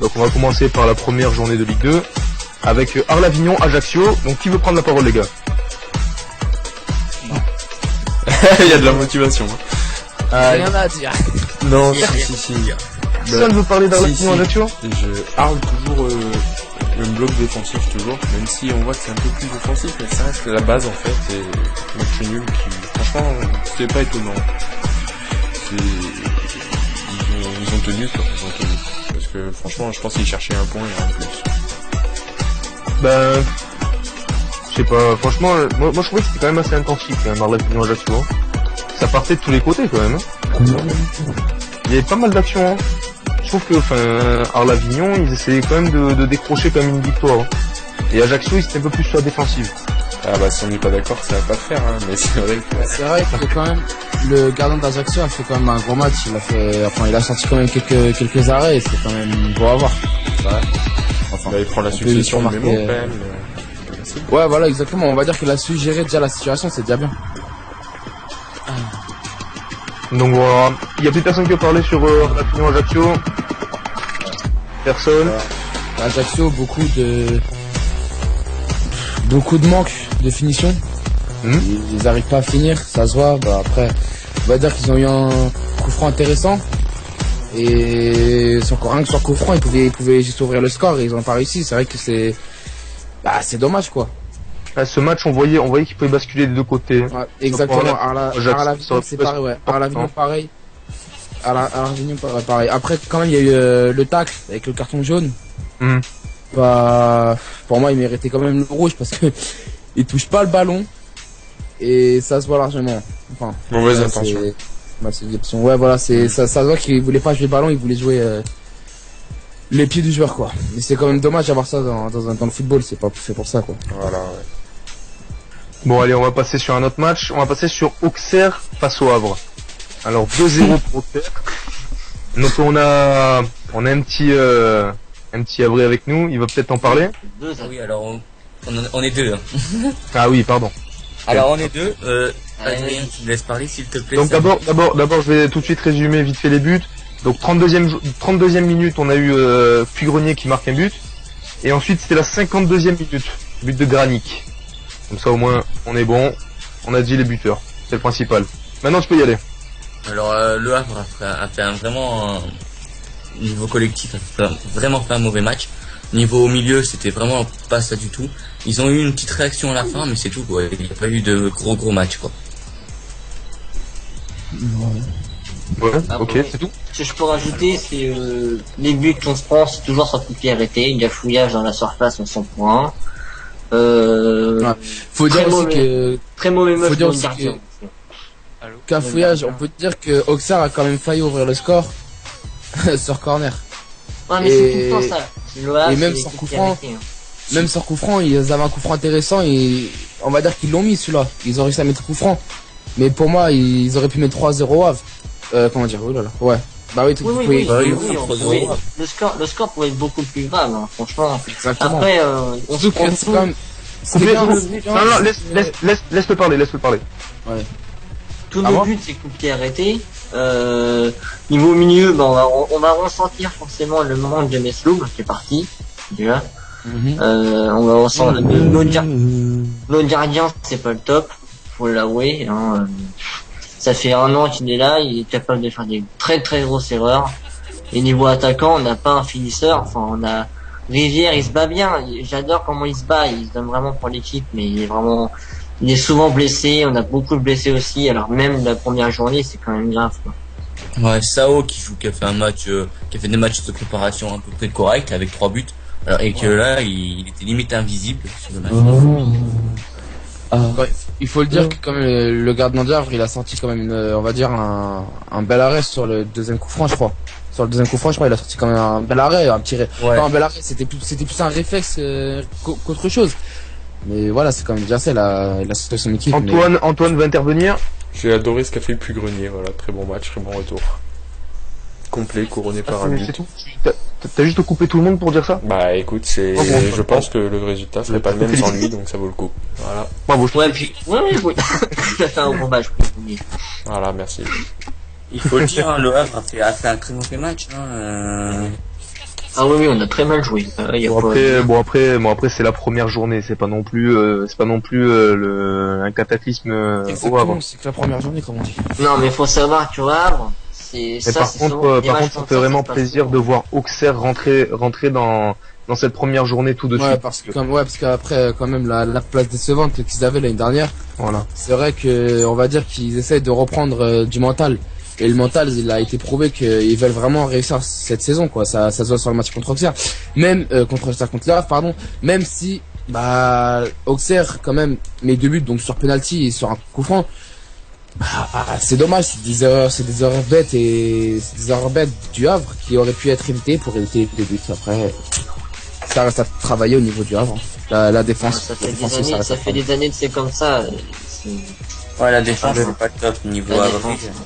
Donc on va commencer par la première journée de Ligue 2 avec Arles-Avignon, Ajaccio. Donc qui veut prendre la parole, les gars? Il y a de la motivation. Rien à dire. Non, si. Personne veut parler d'Arles-Avignon, Ajaccio? Je Arles toujours le bloc défensif toujours, même si on voit que c'est un peu plus offensif, mais ça reste la base en fait, et match nul qui, franchement, c'était pas étonnant. Ils ont tenu quoi, parce que franchement, je pense qu'ils cherchaient un point et rien de plus. Ben, je sais pas, franchement, moi je trouvais que c'était quand même assez intensif, quand même, Arles-Avignon, Ajaccio. Ça partait de tous les côtés, quand même. Il y avait pas mal d'actions, hein. Je trouve que, Arles-Avignon, ils essayaient quand même de décrocher quand même une victoire. Et Ajaccio, ils étaient un peu plus sur la défensive. Ah bah si on n'est pas d'accord, ça va pas le faire, hein, mais c'est vrai que... C'est vrai que quand même, le gardien d'Ajaccio a fait quand même un gros match. Il a sorti quand même quelques arrêts, et c'est quand même beau à voir. Enfin, il prend la succession de mémo, quand même. Ouais, voilà, exactement. On va dire qu'il a su gérer déjà la situation, c'est déjà bien. Donc voilà, il y a plus personne qui veut parler sur Arles-Avignon, Ajaccio. Personne. Ajaccio, beaucoup de manque de finition. Ils arrivent pas à finir, ça se voit. Bah après, on va dire qu'ils ont eu un coup franc intéressant. Et c'est encore un que sur coup franc, ils pouvaient juste ouvrir le score et ils ont pas réussi. C'est vrai que c'est dommage quoi. À ce match, on voyait qu'il pouvait basculer des deux côtés. Ouais, exactement. Arles-Avignon, c'est pareil, ouais. Arles-Avignon, pareil. Arles-Avignon, pareil. Après, quand même, il y a eu le tacle avec le carton jaune. Bah, pour moi, il méritait quand même le rouge parce que il touche pas le ballon et ça se voit largement. Enfin, mauvaise intention. Ouais, voilà, ça se voit qu'il voulait pas jouer le ballon, il voulait jouer les pieds du joueur, quoi. Mais c'est quand même dommage d'avoir ça dans le football, c'est pas fait pour ça, quoi. Voilà, ouais. Bon allez, on va passer sur un autre match. On va passer sur Auxerre face au Havre. Alors 2-0 pour Auxerre. Donc on a un petit Havre avec nous. Il va peut-être en parler. Oui, alors on est deux. Hein. Ah oui, pardon. Alors on est deux. Adrien, tu me laisses parler s'il te plaît. Donc d'abord, je vais tout de suite résumer vite fait les buts. Donc 32e minute, on a eu Puy-Grenier qui marque un but. Et ensuite c'était la 52e minute, but de Granic. Comme ça au moins on est bon, on a dit les buteurs, c'est le principal. Maintenant tu peux y aller. Alors le Havre a fait niveau collectif, a vraiment fait un mauvais match. Niveau au milieu, c'était vraiment pas ça du tout. Ils ont eu une petite réaction à la fin, mais c'est tout quoi. Il n'y a pas eu de gros match quoi. Ouais, ok, c'est tout. Ce que je peux rajouter, c'est les buts qu'on se prend, c'est toujours sur coup de pied arrêté, il y a fouillage dans la surface, on s'en prend. Faut dire aussi que très mauvais match pour le que gardien. Cafouillage, on peut dire que Auxerre a quand même failli ouvrir le score sur corner. Ouais, mais c'est tout le temps ça. Le Havre, et même c'est sans les coup coups de pied franc, arrêtés, hein. même sans coup franc, ils avaient un coup franc intéressant et on va dire qu'ils l'ont mis celui-là. Ils ont réussi à mettre coup franc. Mais pour moi, ils auraient pu mettre 3-0 au Havre. Comment dire, oh là là. Ouais. Bah oui, Oui, le score pourrait être beaucoup plus grave, hein, franchement. Exactement. Après, on se prend c'est quand même... Laisse-le parler. Ouais. Tous nos buts, c'est coup de pied arrêté. Niveau milieu, bah, on va ressentir forcément le manque de Mesloub qui est parti, déjà. On va ressentir notre gardien, c'est pas le top, faut l'avouer, hein. Ça fait 1 an qu'il est là, il est capable de faire des très grosses erreurs. Et niveau attaquant, on n'a pas un finisseur, enfin on a Rivière, il se bat bien, j'adore comment il se bat, il se donne vraiment pour l'équipe, mais il est souvent blessé, on a beaucoup de blessés aussi, alors même la première journée, c'est quand même grave, quoi. Ouais, Sao qui a fait des matchs de préparation à peu près corrects avec 3 buts. Alors, et que là, il était limite invisible sur le match. Il faut le dire que quand même le gardien du Havre, il a sorti quand même on va dire un bel arrêt sur le deuxième coup franc, je crois. Sur le deuxième coup franc, je crois, il a sorti quand même un bel arrêt, un bel arrêt, c'était plus un réflexe qu'autre chose. Mais voilà, c'est quand même bien ça, la situation de l'équipe. Antoine va intervenir. J'ai adoré ce qu'a fait le Puy-Grenier, voilà, très bon match, très bon retour. Complet, couronné par un but. C'est tout. T'as juste coupé tout le monde pour dire ça? Bah écoute, je pense que le résultat serait pas le même sans lui, donc ça vaut le coup. Voilà. Oui. Il a fait un bon match pour Puy-Grenier. Voilà, merci. Il faut le dire, hein, le Havre a fait un très mauvais match. Hein, Ah oui, on a très mal joué. Y a Bon après c'est la première journée, c'est pas non plus un cataclysme au Havre. C'est que la première journée, comme on dit. Non, mais faut savoir que Havre, Mais par contre, ça fait vraiment plaisir de voir Auxerre rentrer dans cette première journée tout de suite. Parce qu'après, quand même, la place décevante qu'ils avaient l'année dernière. Voilà. C'est vrai que, on va dire qu'ils essayent de reprendre du mental. Et le mental, il a été prouvé qu'ils veulent vraiment réussir cette saison, quoi. Ça se voit sur le match contre Auxerre. Même, contre Le Havre, pardon. Même si, Auxerre, quand même, met 2 buts, donc sur penalty et sur un coup franc. C'est dommage, c'est des erreurs bêtes du Havre qui auraient pu être évitées pour éviter les buts. Après, ça reste à travailler au niveau du Havre. La défense. Ça fait des années que c'est comme ça. Ouais, la défense, c'est pas top niveau La Havre. défense.